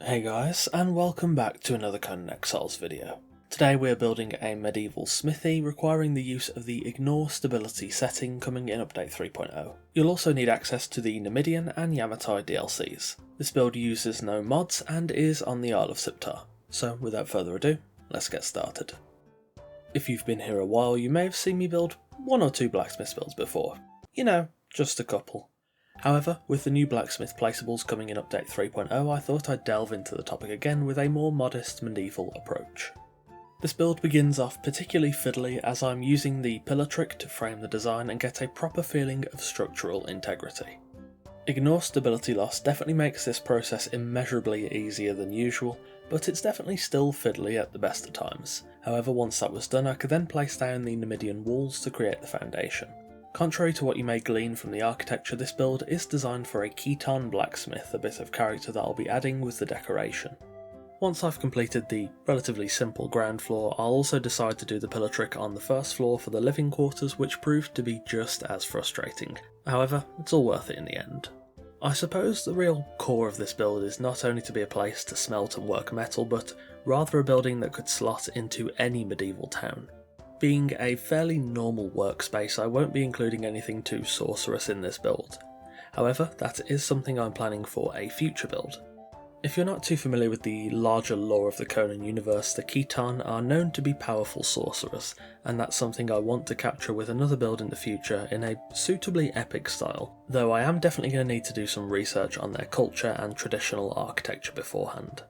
Hey guys, and welcome back to another Conan Exiles video. Today we're building a medieval smithy requiring the use of the Ignore Stability setting coming in update 3.0. You'll also need access to the Nemedian and Yamatai DLCs. This build uses no mods and is on the Isle of Siptah. So without further ado, let's get started. If you've been here a while, you may have seen me build one or two Blacksmith builds before. You know, just a couple. However, with the new Blacksmith placeables coming in update 3.0, I thought I'd delve into the topic again with a more modest medieval approach. This build begins off particularly fiddly as I'm using the pillar trick to frame the design and get a proper feeling of structural integrity. Ignore stability loss definitely makes this process immeasurably easier than usual, but it's definitely still fiddly at the best of times. However, once that was done, I could then place down the Nemedian walls to create the foundation. Contrary to what you may glean from the architecture, this build is designed for a Conan blacksmith, a bit of character that I'll be adding with the decoration. Once I've completed the relatively simple ground floor, I'll also decide to do the pillar trick on the first floor for the living quarters, which proved to be just as frustrating. However, it's all worth it in the end. I suppose the real core of this build is not only to be a place to smelt and work metal, but rather a building that could slot into any medieval town. Being a fairly normal workspace, I won't be including anything too sorcerous in this build. However, that is something I'm planning for a future build. If you're not too familiar with the larger lore of the Conan universe, the Khitan are known to be powerful sorcerers, and that's something I want to capture with another build in the future in a suitably epic style, though I am definitely going to need to do some research on their culture and traditional architecture beforehand.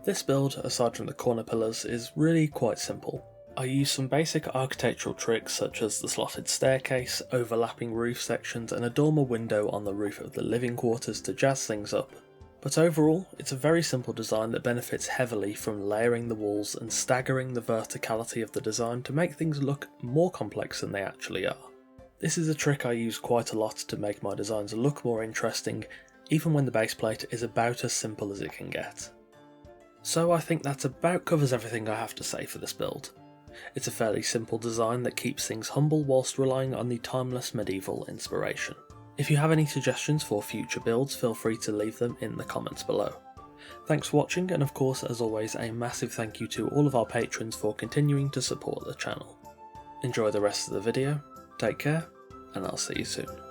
This build, aside from the corner pillars, is really quite simple. I use some basic architectural tricks such as the slotted staircase, overlapping roof sections and a dormer window on the roof of the living quarters to jazz things up. But overall, it's a very simple design that benefits heavily from layering the walls and staggering the verticality of the design to make things look more complex than they actually are. This is a trick I use quite a lot to make my designs look more interesting, even when the base plate is about as simple as it can get. So I think that about covers everything I have to say for this build. It's a fairly simple design that keeps things humble whilst relying on the timeless medieval inspiration. If you have any suggestions for future builds, feel free to leave them in the comments below. Thanks for watching, and of course, as always, a massive thank you to all of our patrons for continuing to support the channel. Enjoy the rest of the video, take care, and I'll see you soon.